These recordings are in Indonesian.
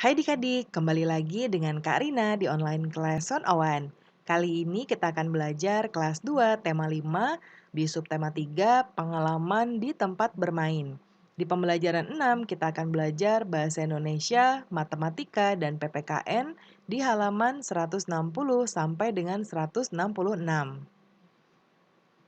Hai adik-adik, kembali lagi dengan Kak Rina di online kelas 101. Kali ini kita akan belajar kelas 2 tema 5 di subtema 3 pengalaman di tempat bermain. Di pembelajaran 6 kita akan belajar bahasa Indonesia, matematika, dan PPKN di halaman 160 sampai dengan 166.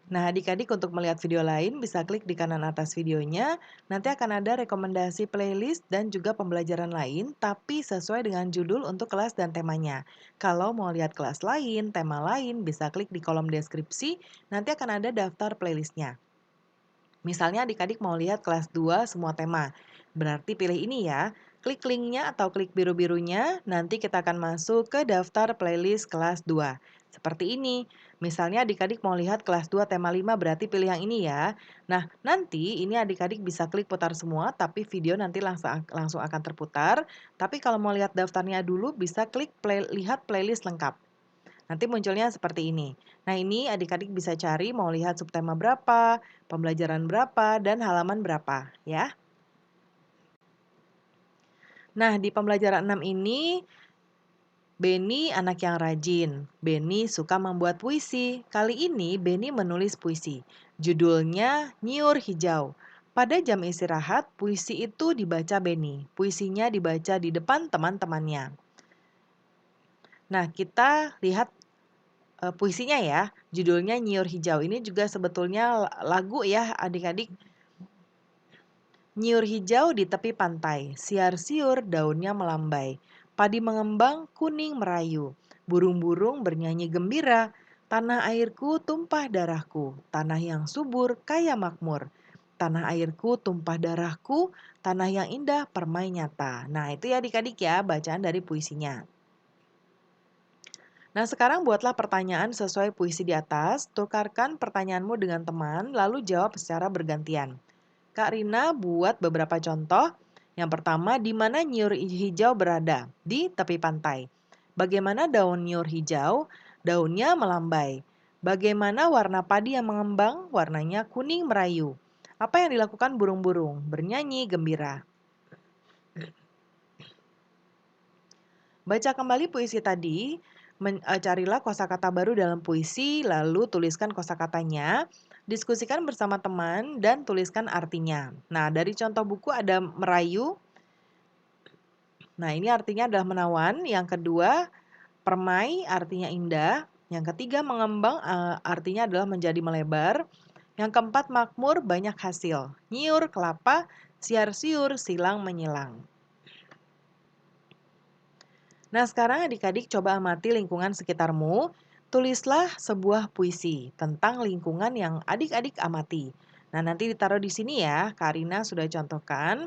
Nah, adik-adik untuk melihat video lain bisa klik di kanan atas videonya. Nanti akan ada rekomendasi playlist dan juga pembelajaran lain, tapi sesuai dengan judul untuk kelas dan temanya. Kalau mau lihat kelas lain, tema lain, bisa klik di kolom deskripsi, nanti akan ada daftar playlistnya. Misalnya adik-adik mau lihat kelas 2 semua tema. Berarti pilih ini ya. Klik linknya atau klik biru-birunya, nanti kita akan masuk ke daftar playlist kelas 2. Seperti ini. Misalnya adik-adik mau lihat kelas 2 tema 5 berarti pilih yang ini ya. Nah, nanti ini adik-adik bisa klik putar semua, tapi video nanti langsung akan terputar. Tapi kalau mau lihat daftarnya dulu, bisa klik lihat playlist lengkap. Nanti munculnya seperti ini. Nah, ini adik-adik bisa cari mau lihat subtema berapa, pembelajaran berapa, dan halaman berapa, ya. Nah, di pembelajaran 6 ini, Beni anak yang rajin. Beni suka membuat puisi. Kali ini Beni menulis puisi. Judulnya Nyiur Hijau. Pada jam istirahat, puisi itu dibaca Beni. Puisinya dibaca di depan teman-temannya. Nah, kita lihat puisinya ya, judulnya Nyiur Hijau. Ini juga sebetulnya lagu ya adik-adik. Nyiur hijau di tepi pantai, siar-siur daunnya melambai. Padi mengembang, kuning merayu. Burung-burung bernyanyi gembira. Tanah airku tumpah darahku, tanah yang subur kaya makmur. Tanah airku tumpah darahku, tanah yang indah permai nyata. Nah itu ya adik-adik ya bacaan dari puisinya. Nah, sekarang buatlah pertanyaan sesuai puisi di atas. Tukarkan pertanyaanmu dengan teman, lalu jawab secara bergantian. Kak Rina buat beberapa contoh. Yang pertama, di mana nyiur hijau berada? Di tepi pantai. Bagaimana daun nyiur hijau? Daunnya melambai. Bagaimana warna padi yang mengembang? Warnanya kuning merayu. Apa yang dilakukan burung-burung? Bernyanyi gembira. Baca kembali puisi tadi, carilah kosakata baru dalam puisi, lalu tuliskan kosakatanya, diskusikan bersama teman, dan tuliskan artinya. Nah, dari contoh buku ada merayu. Nah, ini artinya adalah menawan. Yang kedua, permai artinya indah. Yang ketiga, mengembang artinya adalah menjadi melebar. Yang keempat, makmur banyak hasil. Nyiur kelapa, siar-siur silang menyilang. Nah, sekarang adik-adik coba amati lingkungan sekitarmu. Tulislah sebuah puisi tentang lingkungan yang adik-adik amati. Nah, nanti ditaruh di sini ya. Karina sudah contohkan.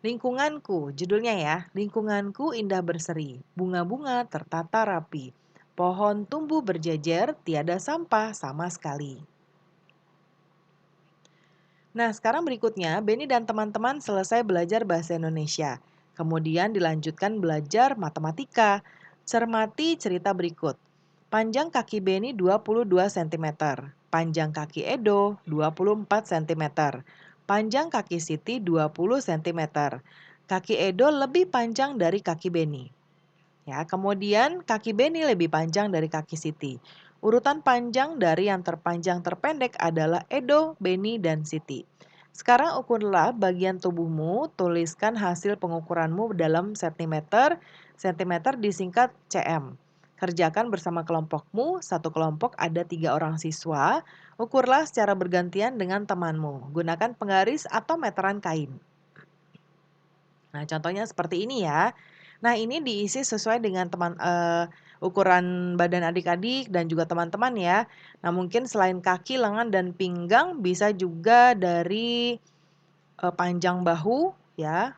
Lingkunganku, judulnya ya. Lingkunganku indah berseri, bunga-bunga tertata rapi. Pohon tumbuh berjejer, tiada sampah sama sekali. Nah, sekarang berikutnya, Beni dan teman-teman selesai belajar bahasa Indonesia. Kemudian dilanjutkan belajar matematika. Cermati cerita berikut. Panjang kaki Beni 22 cm. Panjang kaki Edo 24 cm. Panjang kaki Siti 20 cm. Kaki Edo lebih panjang dari kaki Beni. Ya, kemudian kaki Beni lebih panjang dari kaki Siti. Urutan panjang dari yang terpanjang terpendek adalah Edo, Beni, dan Siti. Sekarang ukurlah bagian tubuhmu, tuliskan hasil pengukuranmu dalam sentimeter, sentimeter disingkat cm. Kerjakan bersama kelompokmu, satu kelompok ada 3 orang siswa, ukurlah secara bergantian dengan temanmu. Gunakan penggaris atau meteran kain. Nah, contohnya seperti ini ya. Nah, ini diisi sesuai dengan ukuran badan adik-adik dan juga teman-teman ya. Nah, mungkin selain kaki, lengan, dan pinggang bisa juga dari panjang bahu ya.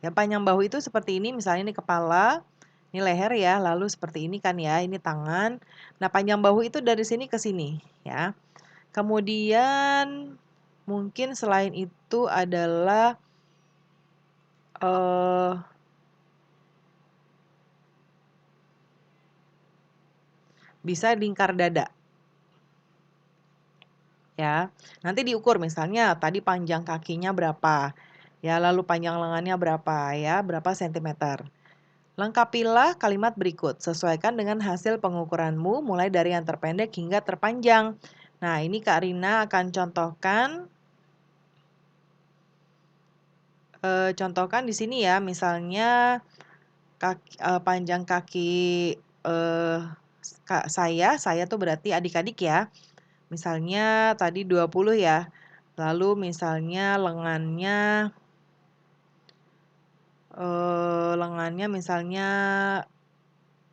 Ya, panjang bahu itu seperti ini, misalnya ini kepala, ini leher ya, lalu seperti ini kan ya, ini tangan. Nah, panjang bahu itu dari sini ke sini ya. Kemudian mungkin selain itu adalah eh bisa lingkar dada. Ya, nanti diukur misalnya tadi panjang kakinya berapa. Ya, lalu panjang lengannya berapa ya, berapa sentimeter. Lengkapilah kalimat berikut, sesuaikan dengan hasil pengukuranmu mulai dari yang terpendek hingga terpanjang. Nah, ini Kak Rina akan contohkan di sini ya, misalnya panjang kaki eh, saya tuh berarti adik-adik ya. Misalnya tadi 20 ya. Lalu misalnya lengannya misalnya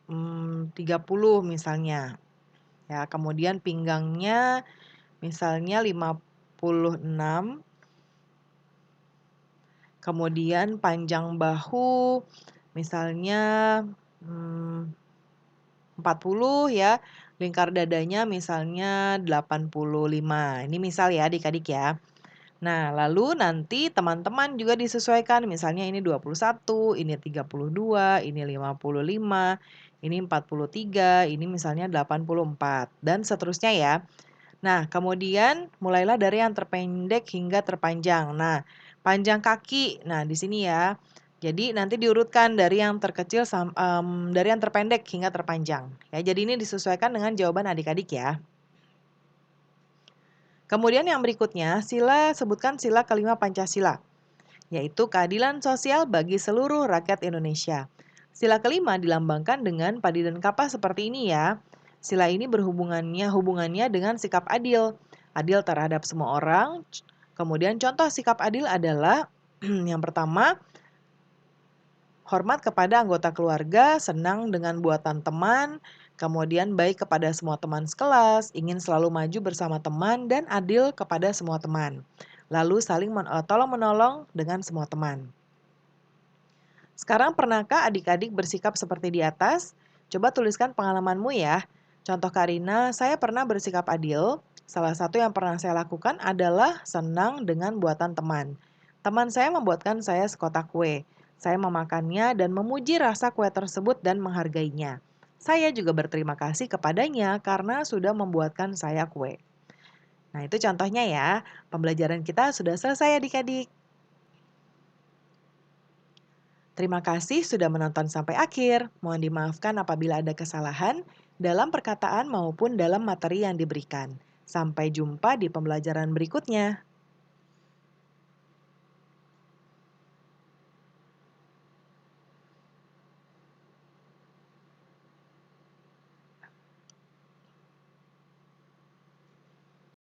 30 misalnya. Ya, kemudian pinggangnya misalnya 56, kemudian panjang bahu misalnya hmm, 40 ya, lingkar dadanya misalnya 85. Ini misal ya adik-adik ya. Nah, lalu nanti teman-teman juga disesuaikan. Misalnya ini 21, ini 32, ini 55, ini 43, ini misalnya 84, dan seterusnya ya. Nah, kemudian mulailah dari yang terpendek hingga terpanjang. Nah, panjang kaki. Nah, di sini ya. Jadi nanti diurutkan dari yang dari yang terpendek hingga terpanjang. Ya, jadi ini disesuaikan dengan jawaban adik-adik ya. Kemudian yang berikutnya, sebutkan sila kelima Pancasila, yaitu keadilan sosial bagi seluruh rakyat Indonesia. Sila kelima dilambangkan dengan padi dan kapas seperti ini ya. Sila ini hubungannya dengan sikap adil. Adil terhadap semua orang. Kemudian contoh sikap adil adalah yang pertama, hormat kepada anggota keluarga, senang dengan buatan teman, kemudian baik kepada semua teman sekelas, ingin selalu maju bersama teman, dan adil kepada semua teman. Lalu saling tolong-menolong dengan semua teman. Sekarang pernahkah adik-adik bersikap seperti di atas? Coba tuliskan pengalamanmu ya. Contoh Karina, saya pernah bersikap adil. Salah satu yang pernah saya lakukan adalah senang dengan buatan teman. Teman saya membuatkan saya sekotak kue. Saya memakannya dan memuji rasa kue tersebut dan menghargainya. Saya juga berterima kasih kepadanya karena sudah membuatkan saya kue. Nah, itu contohnya ya. Pembelajaran kita sudah selesai adik-adik. Terima kasih sudah menonton sampai akhir. Mohon dimaafkan apabila ada kesalahan dalam perkataan maupun dalam materi yang diberikan. Sampai jumpa di pembelajaran berikutnya.